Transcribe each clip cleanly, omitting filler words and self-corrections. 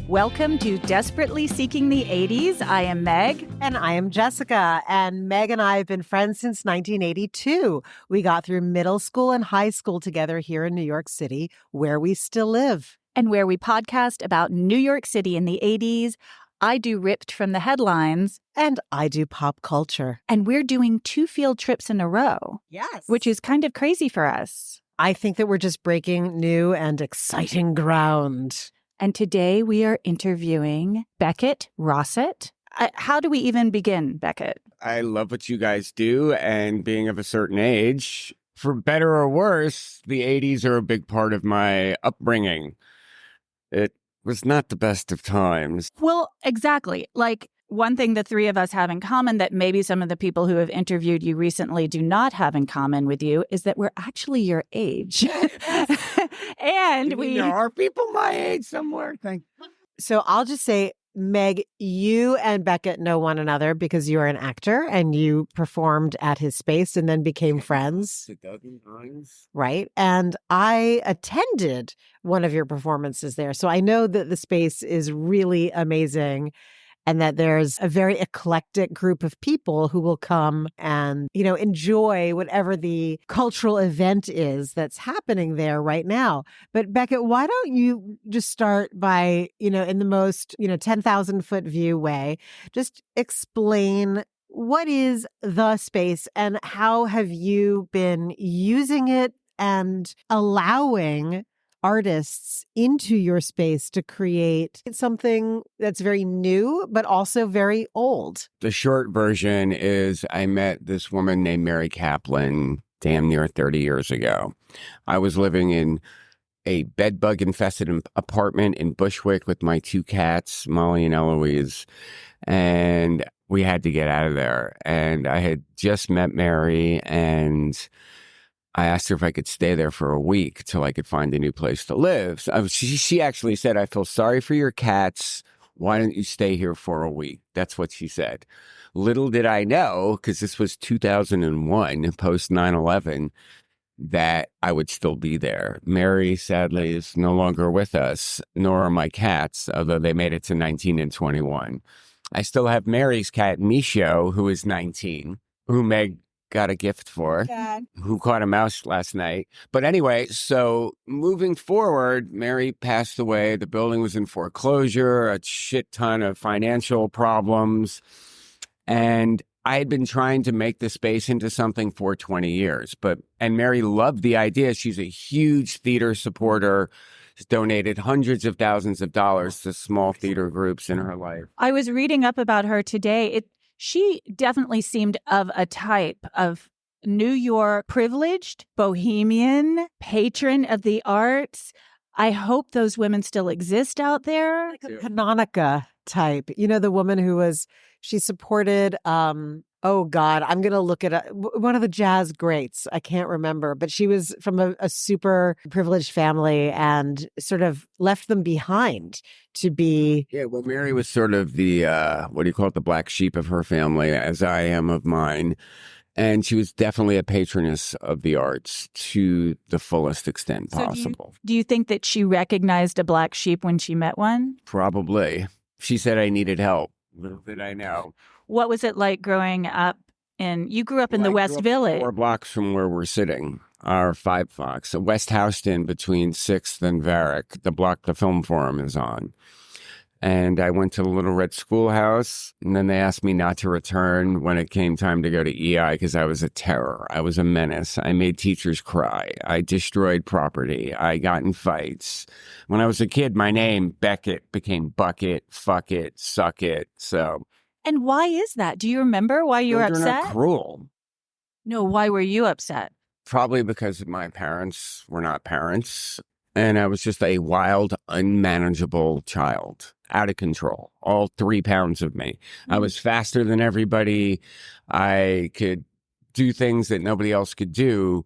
Welcome to Desperately Seeking the 80s. I am Meg. And I am Jessica. And Meg and I have been friends since 1982. We got through middle school and high school together here in New York City, where we still live. And where we podcast about New York City in the 80s. I do Ripped from the Headlines. And I do pop culture. And we're doing 2 field trips in a row. Yes. Which is kind of crazy for us. I think that we're just breaking new and exciting ground. And today we are interviewing Beckett Rosset. How do we even begin, Beckett? I love what you guys do, and being of a certain age, for better or worse, the 80s are a big part of my upbringing. It was not the best of times. Well, exactly. Like, one thing the three of us have in common that maybe some of the people who have interviewed you recently do not have in common with you is that we're actually your age. And There are people my age somewhere. So I'll just say, Meg, you and Beckett know one another because you're an actor and you performed at his space and then became friends. Right. And I attended one of your performances there. So I know that the space is really amazing and that there's a very eclectic group of people who will come and, enjoy whatever the cultural event is that's happening there right now. But Beckett, why don't you just start by, in the most, 10,000 foot view way, just explain what is the space and how have you been using it and allowing artists into your space to create something that's very new, but also very old? The short version is I met this woman named Mary Kaplan damn near 30 years ago. I was living in a bedbug infested apartment in Bushwick with my 2 cats, Molly and Eloise, and we had to get out of there. And I had just met Mary, and I asked her if I could stay there for a week till I could find a new place to live. So she actually said, "I feel sorry for your cats. Why don't you stay here for a week?" That's what she said. Little did I know, because this was 2001, post 9/11, that I would still be there. Mary, sadly, is no longer with us, nor are my cats, although they made it to 19 and 21. I still have Mary's cat, Micho, who is 19, who Meg got a gift for, who caught a mouse last night. But anyway, so moving forward, Mary passed away. The building was in foreclosure, a shit ton of financial problems. And I had been trying to make the space into something for 20 years. And Mary loved the idea. She's a huge theater supporter. She's donated hundreds of thousands of dollars to small theater groups in her life. I was reading up about her today. She definitely seemed of a type of New York privileged, bohemian, patron of the arts. I hope those women still exist out there. Like a Canonica type. The woman who she supported, oh God, I'm going to look at one of the jazz greats. I can't remember, but she was from a super privileged family and sort of left them behind to be. Yeah, well, Mary was sort of the, the black sheep of her family, as I am of mine. And she was definitely a patroness of the arts to the fullest extent possible. Do you think that she recognized a black sheep when she met one? Probably. She said I needed help. Little did I know. What was it like growing up you grew up in the West Village? 4 blocks from where we're sitting, or 5 blocks. West Houston between 6th and Varick, the block the Film Forum is on. And I went to the Little Red Schoolhouse, and then they asked me not to return when it came time to go to EI because I was a terror. I was a menace. I made teachers cry. I destroyed property. I got in fights. When I was a kid, my name, Beckett, became Bucket, Fuck It, Suck It. So. And why is that? Do you remember why you were upset? Children are cruel. No, why were you upset? Probably because my parents were not parents. And I was just a wild, unmanageable child, out of control, all 3 pounds of me. Mm-hmm. I was faster than everybody. I could do things that nobody else could do,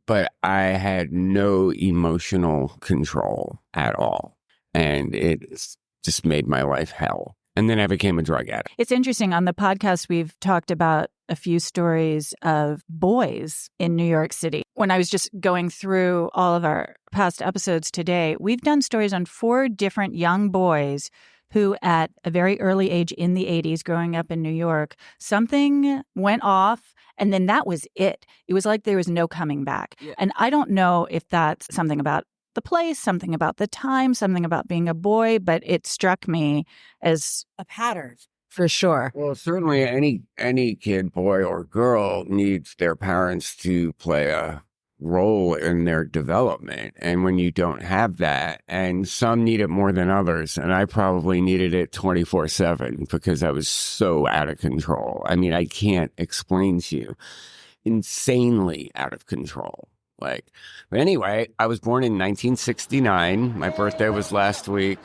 but I had no emotional control at all. And it just made my life hell. And then I became a drug addict. It's interesting. On the podcast, we've talked about a few stories of boys in New York City. When I was just going through all of our past episodes today, we've done stories on 4 different young boys who at a very early age in the 80s, growing up in New York, something went off and then that was it. It was like there was no coming back. Yeah. And I don't know if that's something about the place, something about the time, something about being a boy, but it struck me as a pattern. For sure. Well, certainly any kid, boy or girl, needs their parents to play a role in their development. And when you don't have that, and some need it more than others, and I probably needed it 24/7 because I was so out of control. I mean, I can't explain to you. Insanely out of control. But anyway, I was born in 1969. My birthday was last week.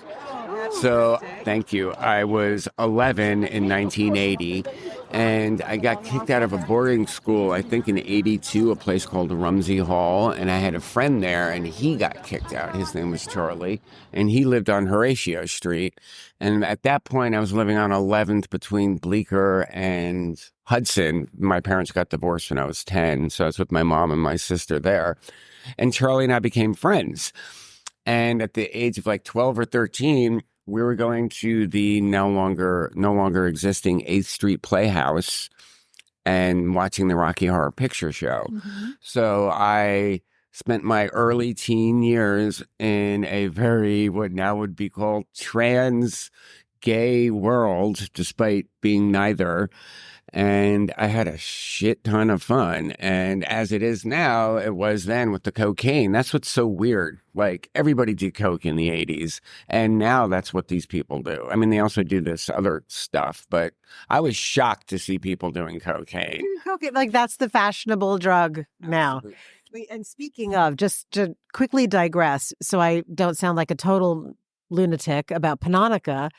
So, thank you. I was 11 in 1980, and I got kicked out of a boarding school, I think in 82, a place called Rumsey Hall, and I had a friend there, and he got kicked out. His name was Charlie, and he lived on Horatio Street. And at that point, I was living on 11th between Bleecker and Hudson. My parents got divorced when I was 10, so I was with my mom and my sister there. And Charlie and I became friends. And at the age of like 12 or 13, we were going to the no longer existing 8th Street Playhouse and watching the Rocky Horror Picture Show. Mm-hmm. So I spent my early teen years in a very, what now would be called trans gay world, despite being neither. And I had a shit ton of fun. And as it is now, it was then with the cocaine. That's what's so weird. Like, everybody did coke in the 80s. And now that's what these people do. I mean, they also do this other stuff. But I was shocked to see people doing cocaine. Cocaine, like, that's the fashionable drug now. And speaking of, just to quickly digress, so I don't sound like a total lunatic about Panonica.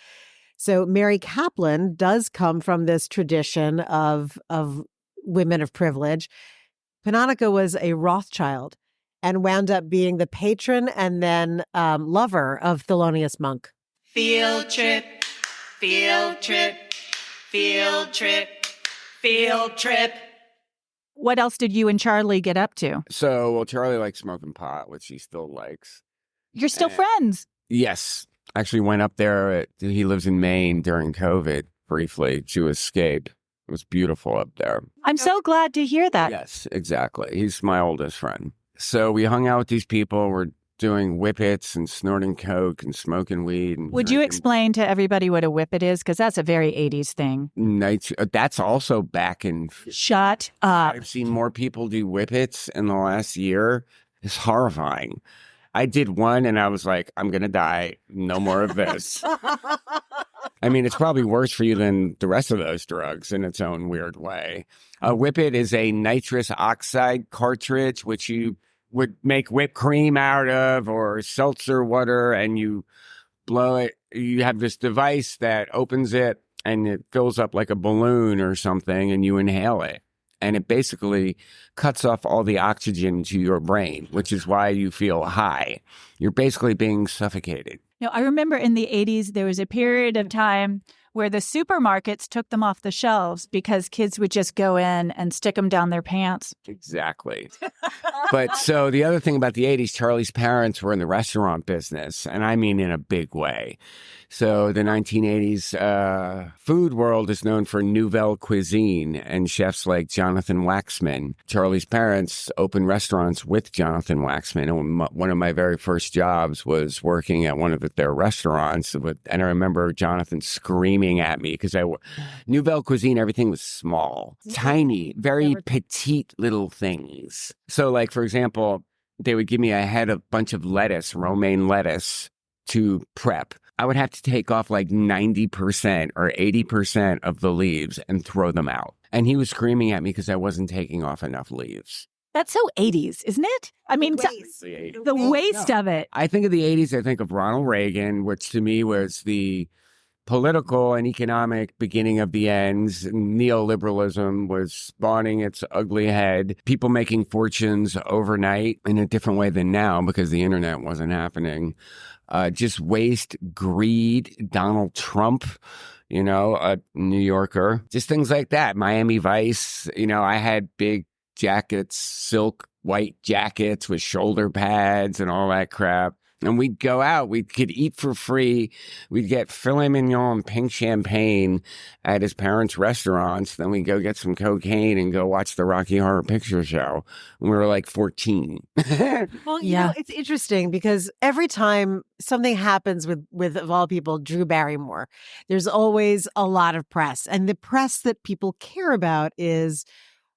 So Mary Kaplan does come from this tradition of women of privilege. Panonica was a Rothschild and wound up being the patron and then lover of Thelonious Monk. Field trip, field trip, field trip, field trip. What else did you and Charlie get up to? So, well, Charlie likes smoking pot, which he still likes. You're still friends? Yes. Actually went up there. He lives in Maine during COVID briefly to escape. It was beautiful up there. I'm so glad to hear that. Yes, exactly. He's my oldest friend. So we hung out with these people. We're doing whippets and snorting coke and smoking weed. And would you explain to everybody what a whippet is? Because that's a very 80s thing. That's also back in... Shut up. I've seen more people do whippets in the last year. It's horrifying. I did one and I was like, I'm going to die. No more of this. I mean, it's probably worse for you than the rest of those drugs in its own weird way. A whippet is a nitrous oxide cartridge, which you would make whipped cream out of or seltzer water, and you blow it. You have this device that opens it and it fills up like a balloon or something, and you inhale it. And it basically cuts off all the oxygen to your brain, which is why you feel high. You're basically being suffocated. Now, I remember in the 80s, there was a period of time where the supermarkets took them off the shelves because kids would just go in and stick them down their pants. Exactly. But so the other thing about the 80s, Charlie's parents were in the restaurant business, and I mean in a big way. So the 1980s food world is known for nouvelle cuisine and chefs like Jonathan Waxman. Charlie's parents opened restaurants with Jonathan Waxman, and one of my very first jobs was working at one of their restaurants. And I remember Jonathan screaming at me because nouvelle cuisine, everything was small, tiny, very petite little things. So, like, for example, they would give me a bunch of lettuce, romaine lettuce, to prep. I would have to take off like 90% or 80% of the leaves and throw them out. And he was screaming at me because I wasn't taking off enough leaves. That's so 80s, isn't it? I mean, the waste of it. I think of the 80s, I think of Ronald Reagan, which to me was the political and economic beginning of the ends. Neoliberalism was spawning its ugly head. People making fortunes overnight in a different way than now because the internet wasn't happening. just waste, greed, Donald Trump, a New Yorker, just things like that. Miami Vice, I had big jackets, silk white jackets with shoulder pads and all that crap. And we'd go out, we could eat for free. We'd get filet mignon and pink champagne at his parents' restaurants. Then we'd go get some cocaine and go watch the Rocky Horror Picture Show. When we were like 14. Well, it's interesting because every time something happens with of all people, Drew Barrymore, there's always a lot of press. And the press that people care about is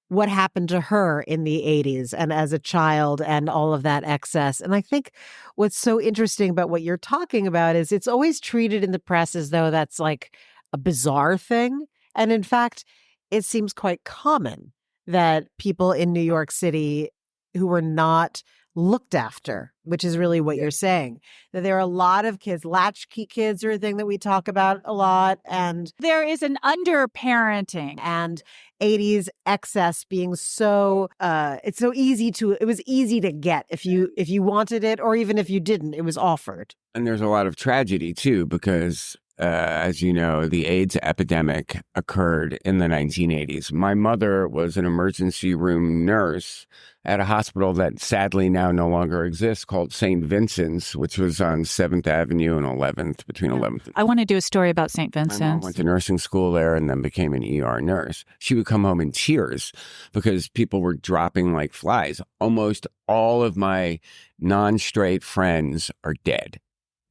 what happened to her in the 80s and as a child and all of that excess. And I think what's so interesting about what you're talking about is it's always treated in the press as though that's like a bizarre thing. And in fact, it seems quite common that people in New York City who were not looked after, which is really what you're saying, that there are a lot of kids, latchkey kids are a thing that we talk about a lot. And there is an underparenting and 80s excess being so, it was easy to get if you wanted it, or even if you didn't, it was offered. And there's a lot of tragedy too, because as you know, the AIDS epidemic occurred in the 1980s. My mother was an emergency room nurse at a hospital that sadly now no longer exists called St. Vincent's, which was on 7th Avenue and 11th, between 11th and... I want to do a story about St. My Vincent's. mom went to nursing school there and then became an ER nurse. She would come home in tears because people were dropping like flies. Almost all of my non-straight friends are dead.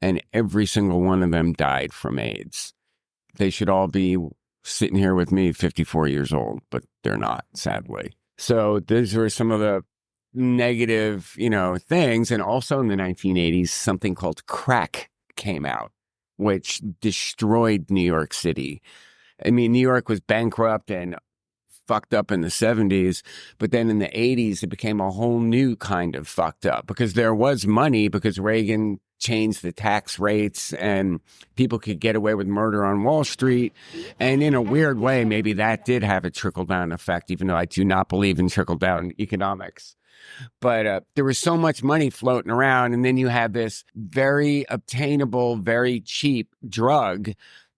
And every single one of them died from AIDS. They should all be sitting here with me, 54 years old, but they're not, sadly. So these were some of the negative, things. And also in the 1980s, something called crack came out, which destroyed New York City. I mean, New York was bankrupt and fucked up in the 70s, but then in the 80s, it became a whole new kind of fucked up because there was money because Reagan changed the tax rates and people could get away with murder on Wall Street. And in a weird way, maybe that did have a trickle-down effect, even though I do not believe in trickle-down economics. But there was so much money floating around, and then you have this very obtainable, very cheap drug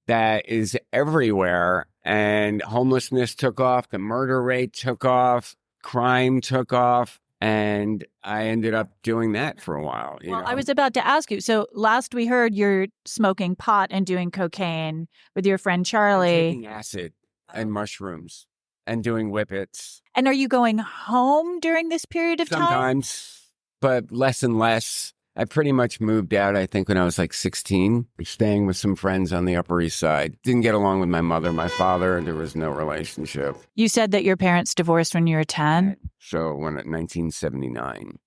that is everywhere, and homelessness took off, the murder rate took off, crime took off. And I ended up doing that for a while. I was about to ask you. So last we heard you're smoking pot and doing cocaine with your friend Charlie. Taking acid and mushrooms and doing whippets. And are you going home during this period of time? Sometimes, but less and less. I pretty much moved out, I think, when I was like 16, staying with some friends on the Upper East Side. Didn't get along with my mother, my father. There was no relationship. You said that your parents divorced when you were 10? So when at 1979.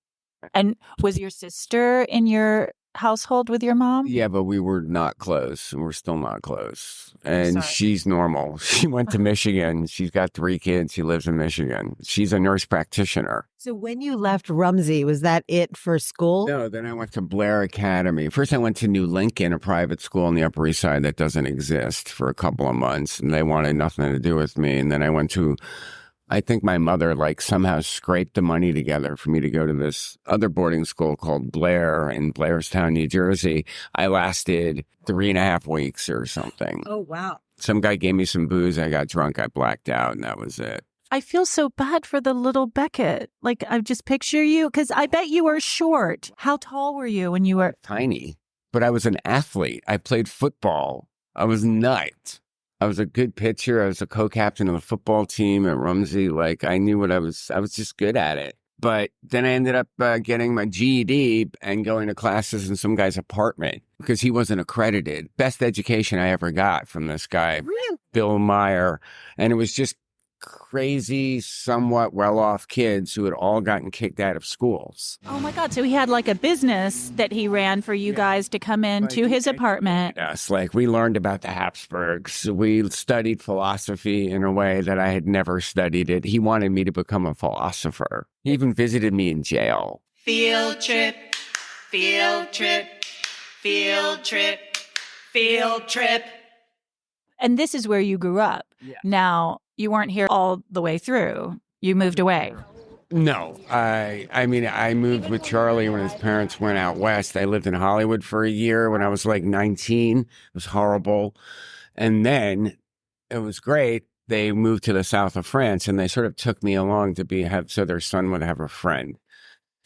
And was your sister in your household with your mom? Yeah, but we were not close. We're still not close. And she's normal. She went to Michigan. She's got 3 kids. She lives in Michigan. She's a nurse practitioner. So when you left Rumsey, was that it for school? No, then I went to Blair Academy. First, I went to New Lincoln, a private school on the Upper East Side that doesn't exist, for a couple of months. And they wanted nothing to do with me. And then I went to... I think my mother somehow scraped the money together for me to go to this other boarding school called Blair in Blairstown, New Jersey. I lasted 3.5 weeks or something. Oh, wow. Some guy gave me some booze. I got drunk. I blacked out, and that was it. I feel so bad for the little Beckett. I just picture you, because I bet you were short. How tall were you when you were? Tiny. But I was an athlete. I played football. I was nuts. I was a good pitcher. I was a co-captain of the football team at Rumsey. I knew what I was just good at it. But then I ended up getting my GED and going to classes in some guy's apartment because he wasn't accredited. Best education I ever got from this guy, Really? Bill Meyer. And it was just crazy, somewhat well-off kids who had all gotten kicked out of schools. Oh my God. So he had a business that he ran for you guys to come in to his apartment. Yes, we learned about the Habsburgs. We studied philosophy in a way that I had never studied it. He wanted me to become a philosopher. He even visited me in jail. Field trip, field trip, field trip, field trip. And this is where you grew up. Yeah. Now, you weren't here all the way through. You moved away. No, I mean, I moved with Charlie when his parents went out west. I lived in Hollywood for a year when I was like 19. It was horrible. And then it was great. They moved to the south of France and they sort of took me along to so their son would have a friend.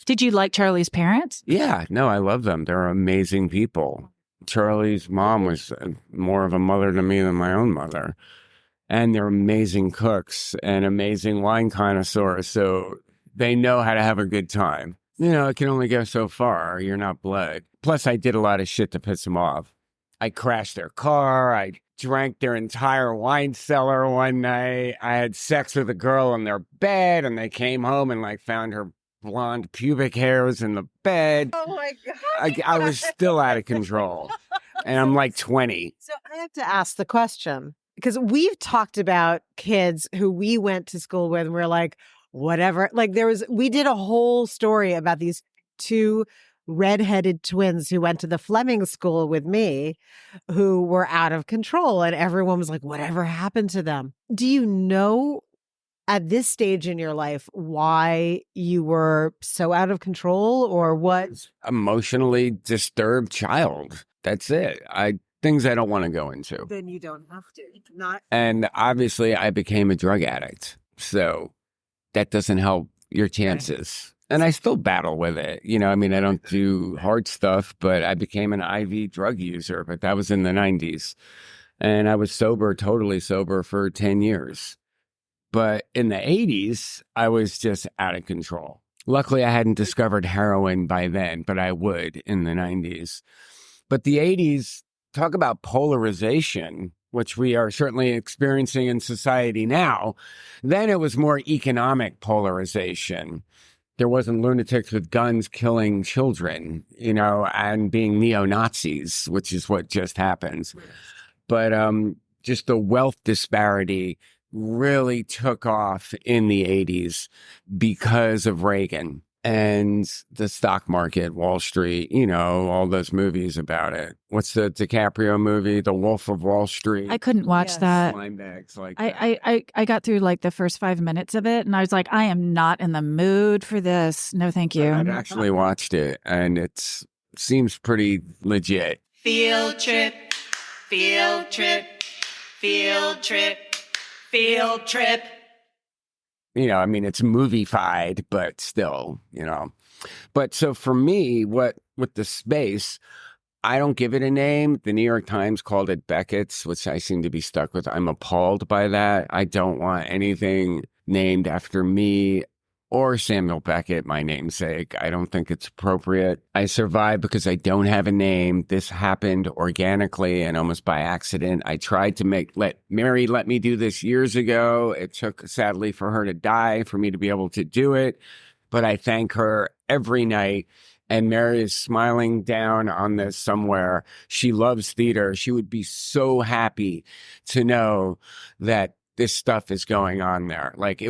Did you like Charlie's parents? Yeah, no, I love them. They're amazing people. Charlie's mom was more of a mother to me than my own mother. And they're amazing cooks and amazing wine connoisseurs. So they know how to have a good time. You know, it can only go so far. You're not blood. Plus, I did a lot of shit to piss them off. I crashed their car. I drank their entire wine cellar one night. I had sex with a girl in their bed, and they came home and like found her blonde pubic hairs in the bed. Oh my God. I was still out of control. And I'm like 20. So I have to ask the question, because we've talked about kids who we went to school with and we're like, whatever. Like we did a whole story about these two redheaded twins who went to the Fleming school with me who were out of control. And everyone was like, whatever happened to them? Do you know at this stage in your life why you were so out of control or what? Emotionally disturbed child. That's it. Things I don't want to go into. Then you don't have to. And obviously I became a drug addict. So that doesn't help your chances. And I still battle with it. You know, I mean, I don't do hard stuff, but I became an IV drug user, but that was in the 90s. And I was sober, totally sober for 10 years. But in the 80s, I was just out of control. Luckily, I hadn't discovered heroin by then, but I would in the 90s. But the 80s, talk about polarization, which we are certainly experiencing in society now. Then it was more economic polarization. There wasn't lunatics with guns killing children, you know, and being neo-Nazis, which is what just happens. But just the wealth disparity really took off in the 80s because of Reagan and the stock market, Wall Street, you know, all those movies about it. What's the DiCaprio movie, The Wolf of Wall Street? I couldn't watch that. Slime bags like I got through like the first 5 minutes of it and I was like, I am not in the mood for this. No, thank you. I've actually watched it and it seems pretty legit. Field trip, field trip, field trip, field trip. You know, I mean, it's movie-fied, but still, you know. But so for me, with the space, I don't give it a name. The New York Times called it Beckett's, which I seem to be stuck with. I'm appalled by that. I don't want anything named after me or Samuel Beckett, my namesake. I don't think it's appropriate. I survived because I don't have a name. This happened organically and almost by accident. I tried to let Mary let me do this years ago. It took, sadly, for her to die for me to be able to do it. But I thank her every night. And Mary is smiling down on this somewhere. She loves theater. She would be so happy to know that this stuff is going on there. Like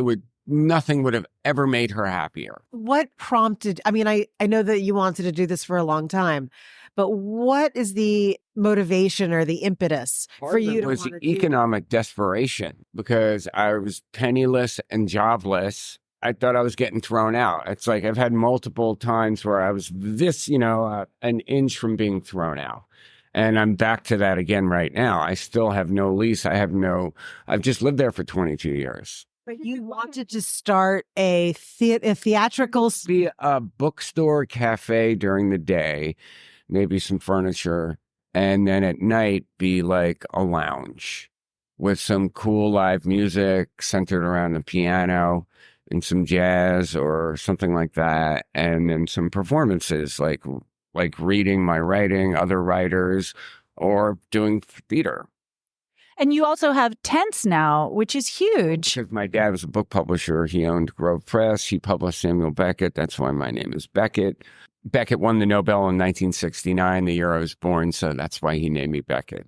nothing would have ever made her happier. What prompted, I mean, I know that you wanted to do this for a long time, but what is the motivation or the impetus for you to want to do? It was economic desperation because I was penniless and jobless. I thought I was getting thrown out. It's like I've had multiple times where I was an inch from being thrown out. And I'm back to that again right now. I still have no lease. I've just lived there for 22 years. But you wanted to start a theatrical... Be a bookstore cafe during the day, maybe some furniture, and then at night be like a lounge with some cool live music centered around the piano and some jazz or something like that. And then some performances like reading my writing, other writers, or doing theater. And you also have tents now, which is huge. Because my dad was a book publisher. He owned Grove Press. He published Samuel Beckett. That's why my name is Beckett. Beckett won the Nobel in 1969, the year I was born, so that's why he named me Beckett.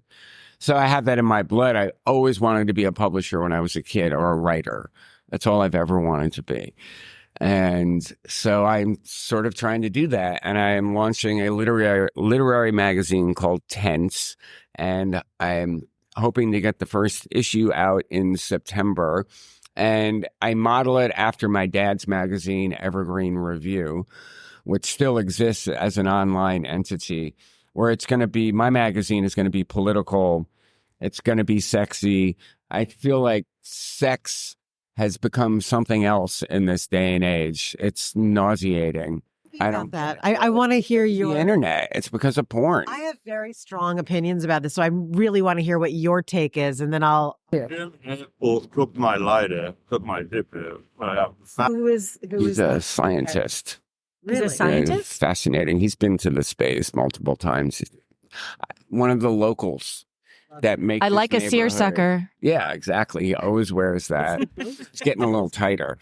So I have that in my blood. I always wanted to be a publisher when I was a kid or a writer. That's all I've ever wanted to be. And so I'm sort of trying to do that. And I am launching a literary magazine called Tense. And I'm hoping to get the first issue out in September. And I model it after my dad's magazine, Evergreen Review, which still exists as an online entity, where it's going to be, my magazine is going to be political. It's going to be sexy. I feel like sex has become something else in this day and age. It's nauseating. I don't that. I want to hear the your internet. It's because of porn. I have very strong opinions about this, so I really want to hear what your take is, and then I'll. Cook my lighter, cook my dipper. Who He's is a that? scientist. He's a Really? scientist? It's fascinating. He's been to the space multiple times. One of the locals that make I this like a neighborhood. seersucker. Yeah, exactly. He always wears that. It's getting a little tighter.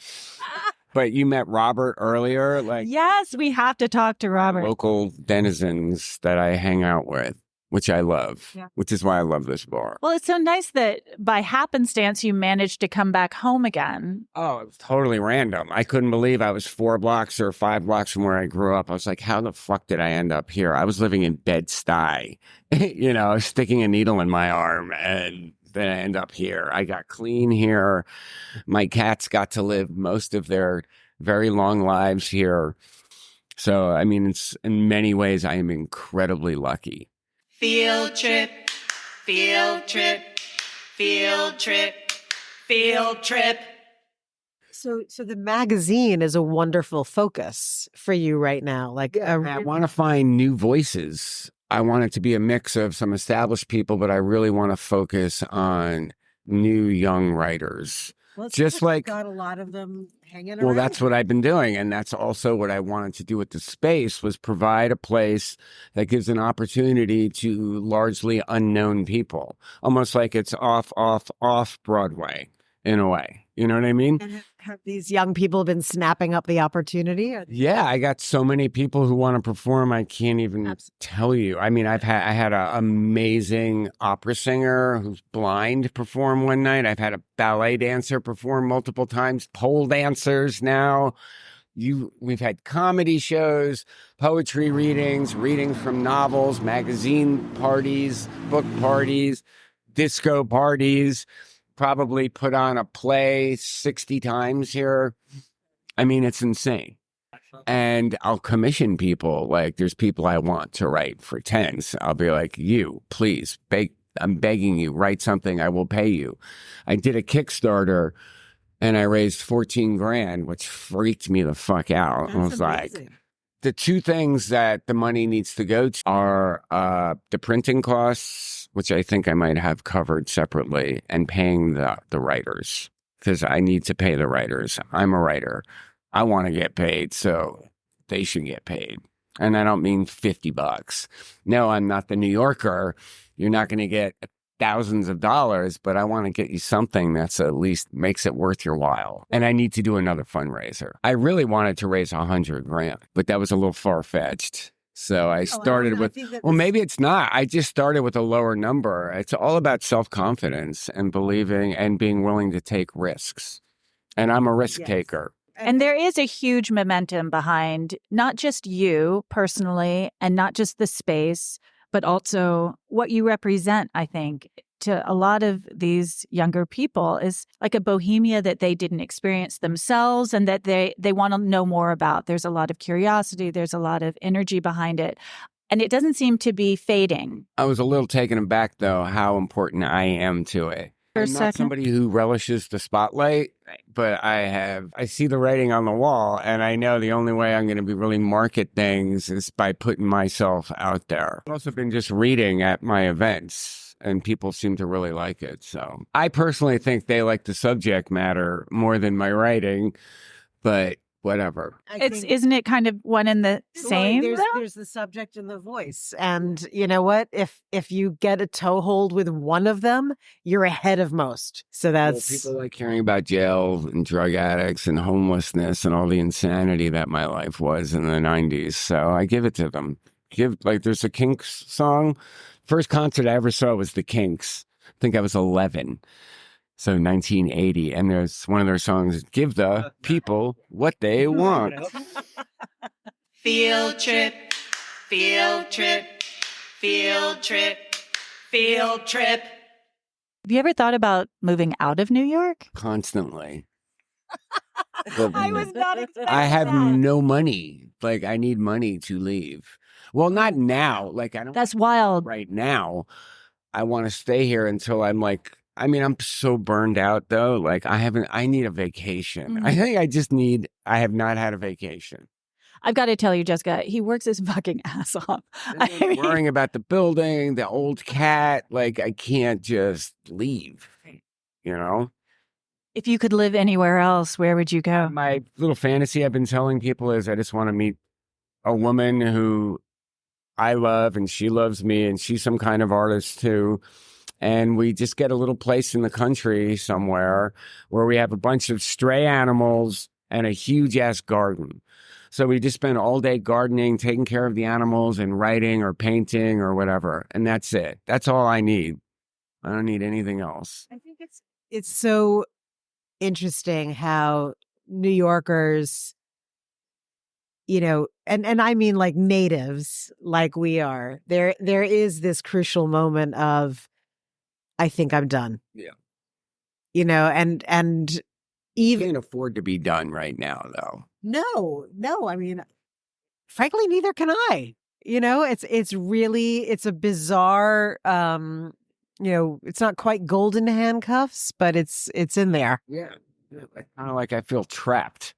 But you met Robert earlier, like Yes, we have to talk to Robert. local denizens that I hang out with, which I love, Yeah. which is why I love this bar. Well, it's so nice that by happenstance you managed to come back home again. Oh, it was totally random. I couldn't believe I was 4 blocks or 5 blocks from where I grew up. I was like, how the fuck did I end up here? I was living in Bed-Stuy, sticking a needle in my arm, and then I end up here. I got clean here. My cats got to live most of their very long lives here. So, I mean, it's in many ways, I am incredibly lucky. Field trip, field trip, field trip, field trip. So the magazine is a wonderful focus for you right now. Like, I want to find new voices. I want it to be a mix of some established people, but I really want to focus on new young writers. well, it's just like- got a lot of them hanging around. Well, that's what I've been doing. And that's also what I wanted to do with the space, was provide a place that gives an opportunity to largely unknown people, almost like it's off Broadway in a way. You know what I mean? And have these young people been snapping up the opportunity? Yeah, I got so many people who want to perform. I can't even Absolutely. tell you. I mean, I had an amazing opera singer who's blind perform one night. I've had a ballet dancer perform multiple times. Pole dancers now. We've had comedy shows, poetry readings from novels, magazine parties, book parties, disco parties. Probably put on a play 60 times here. I mean, it's insane. And I'll commission people. Like, there's people I want to write for tens. I'll be like, you, please, I'm begging you, write something. I will pay you. I did a Kickstarter and I raised 14 grand, which freaked me the fuck out. I was like, the two things that the money needs to go to are the printing costs, which I think I might have covered separately, and paying the writers, because I need to pay the writers. I'm a writer. I want to get paid, so they should get paid. And I don't mean $50. No, I'm not the New Yorker. You're not going to get thousands of dollars, but I want to get you something that's at least makes it worth your while. And I need to do another fundraiser. I really wanted to raise 100 grand, but that was a little far-fetched. So I started with, well, maybe it's not. I just started with a lower number. It's all about self-confidence and believing and being willing to take risks. And I'm a risk taker. And there is a huge momentum behind not just you personally and not just the space, but also what you represent, I think, to a lot of these younger people is like a bohemia that they didn't experience themselves and that they want to know more about. There's a lot of curiosity. There's a lot of energy behind it. And it doesn't seem to be fading. I was a little taken aback, though, how important I am to it. For a I'm not second. somebody who relishes the spotlight, but I see the writing on the wall, and I know the only way I'm going to be really market things is by putting myself out there. I've also been just reading at my events, and people seem to really like it. So I personally think they like the subject matter more than my writing, but whatever. Isn't it kind of one and the same? though? There's the subject and the voice, and you know what? If you get a toehold with one of them, you're ahead of most. So that's People like hearing about jail and drug addicts and homelessness and all the insanity that my life was in the 90s. So I give it to them. There's a Kinks song. First concert I ever saw was the Kinks. I think I was 11. So 1980, and there's one of their songs, "Give the people what they want." Field trip, field trip, field trip, field trip. Have you ever thought about moving out of New York? Constantly. I was not expecting I have that. no money. Like, I need money to leave. Well, not now. Like, I don't. That's wild. Right now. I want to stay here until I'm like, I mean, I'm so burned out though. Like, I need a vacation. Mhm. I think I have not had a vacation. I've got to tell you, Jessica, he works his fucking ass off. And then worrying about the building, the old cat, like, I can't just leave, you know? If you could live anywhere else, where would you go? My little fantasy I've been telling people is I just want to meet a woman who I love and she loves me and she's some kind of artist too. And we just get a little place in the country somewhere where we have a bunch of stray animals and a huge ass garden. So we just spend all day gardening, taking care of the animals and writing or painting or whatever. And that's it. That's all I need. I don't need anything else. I think it's so interesting how New Yorkers, you know, and I mean like natives like we are, there is this crucial moment of, I think I'm done. Yeah. You know, and You even can't afford to be done right now, though. no, I mean, frankly, neither can I. You know, it's a bizarre, you know, it's not quite golden handcuffs, but it's in there. Yeah. Kind of like I feel trapped.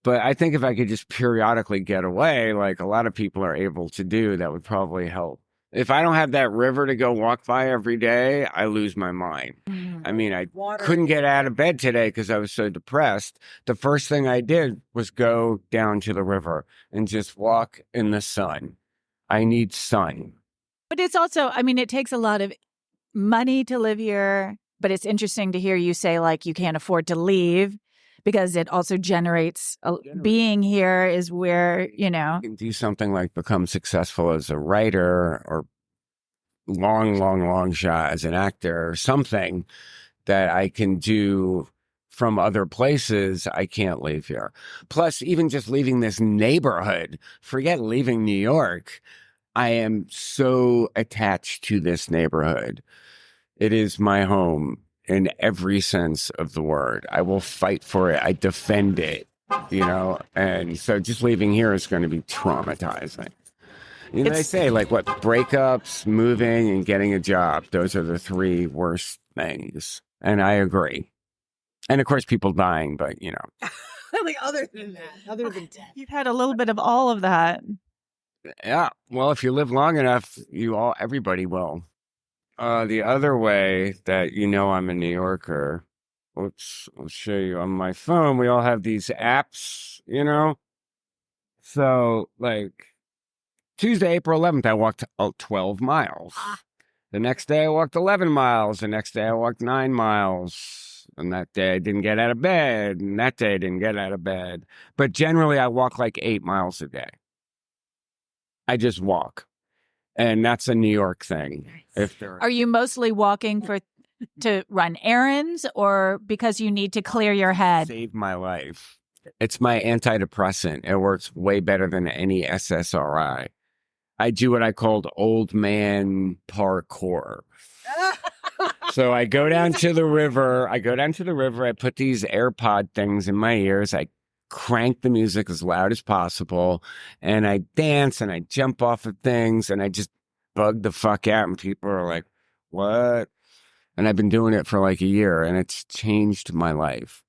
But I think if I could just periodically get away, like a lot of people are able to do, that would probably help. If I don't have that river to go walk by every day, I lose my mind. I mean, I couldn't get out of bed today because I was so depressed. The first thing I did was go down to the river and just walk in the sun. I need sun. But it's also, I mean, it takes a lot of money to live here. But it's interesting to hear you say, like, you can't afford to leave because it also generates being here is where, you know. You can do something like become successful as a writer or long shot as an actor or something that I can do from other places. I can't leave here. Plus, even just leaving this neighborhood, forget leaving New York. I am so attached to this neighborhood. It is my home in every sense of the word. I will fight for it. I defend it, you know? And so just leaving here is going to be traumatizing. You know, they say, like, what, breakups, moving, and getting a job. Those are the three worst things. And I agree. And, of course, people dying, but, you know. Like other than death. You've had a little bit of all of that. Yeah. Well, if you live long enough, everybody will. The other way that you know I'm a New Yorker, oops, I'll show you on my phone. We all have these apps, you know? So, like, Tuesday, April 11th, I walked 12 miles. The next day, I walked 11 miles. The next day, I walked 9 miles. And that day, I didn't get out of bed. And that day, I didn't get out of bed. But generally, I walk like 8 miles a day. I just walk. And that's a New York thing. Are you mostly walking to run errands or because you need to clear your head? Saved my life. It's my antidepressant. It works way better than any SSRI. I do what I called old man parkour. So I go down to the river. I put these AirPod things in my ears. I crank the music as loud as possible, and I dance and I jump off of things and I just bug the fuck out, and people are like, what? And I've been doing it for like a year and it's changed my life.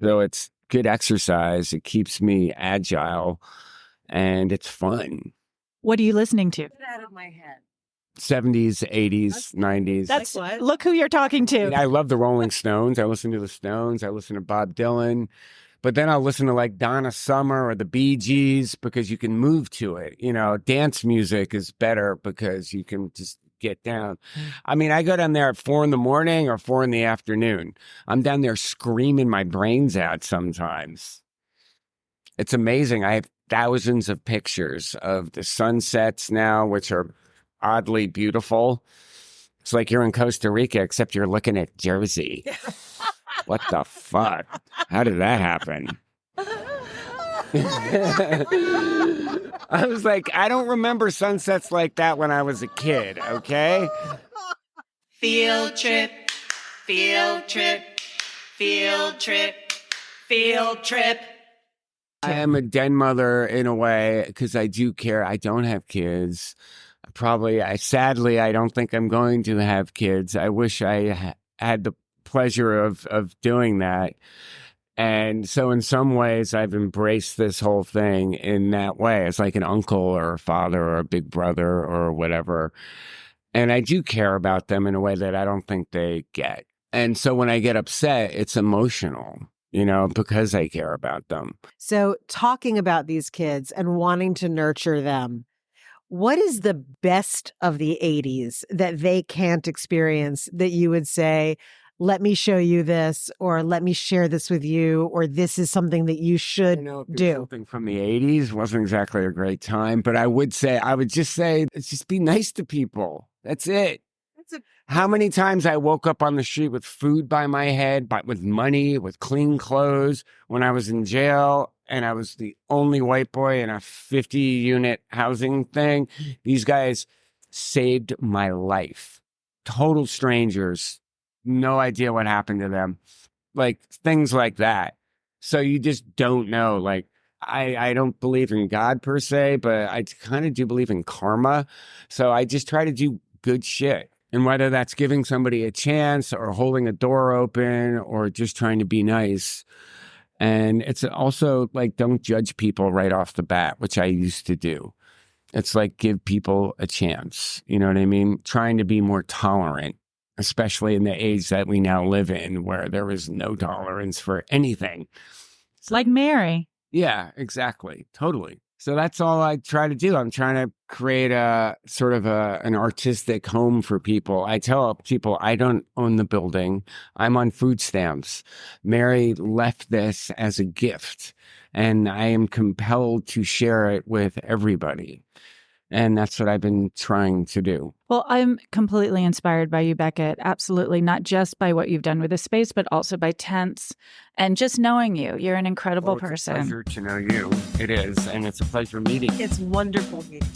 So it's good exercise. It keeps me agile and it's fun. What are you listening to? Get out of my head. 70s, 80s, 90s. That's look who you're talking to. I love the Rolling Stones. I listen to the Stones. I listen to Bob Dylan. But then I'll listen to like Donna Summer or the Bee Gees because you can move to it. You know, dance music is better because you can just get down. I mean, I go down there at 4 a.m. or 4 p.m. I'm down there screaming my brains out sometimes. It's amazing. I have thousands of pictures of the sunsets now, which are oddly beautiful. It's like you're in Costa Rica, except you're looking at Jersey. What the fuck? How did that happen? I was like, I don't remember sunsets like that when I was a kid, okay? field trip, field trip, field trip, field trip. I am a den mother in a way because I do care. I don't have kids. Sadly, I don't think I'm going to have kids. I wish I had the pleasure of doing that. And so in some ways, I've embraced this whole thing in that way. It's like an uncle or a father or a big brother or whatever. And I do care about them in a way that I don't think they get. And so when I get upset, it's emotional, because I care about them. So talking about these kids and wanting to nurture them, what is the best of the 80s that they can't experience that you would say, let me show you this, or let me share this with you, or this is something that you should do? Something from the 80s wasn't exactly a great time, but I would just say, just be nice to people. That's it. How many times I woke up on the street with food by my head, with money, with clean clothes when I was in jail, and I was the only white boy in a 50-unit housing thing. These guys saved my life. Total strangers. No idea what happened to them. Like things like that. So you just don't know. Like I don't believe in God per se, but I kind of do believe in karma. So I just try to do good shit. And whether that's giving somebody a chance or holding a door open or just trying to be nice. And it's also like, don't judge people right off the bat, which I used to do. It's like, give people a chance. You know what I mean? Trying to be more tolerant, especially in the age that we now live in, where there is no tolerance for anything. It's like Mary. Yeah, exactly. Totally. So that's all I try to do. I'm trying to create a sort of an artistic home for people. I tell people I don't own the building. I'm on food stamps. Mary left this as a gift, and I am compelled to share it with everybody. And that's what I've been trying to do. Well, I'm completely inspired by you, Beckett. Absolutely. Not just by what you've done with the space, but also by Tense and just knowing you. You're an incredible person. It's a pleasure to know you. It is. And it's a pleasure meeting you. It's wonderful meeting.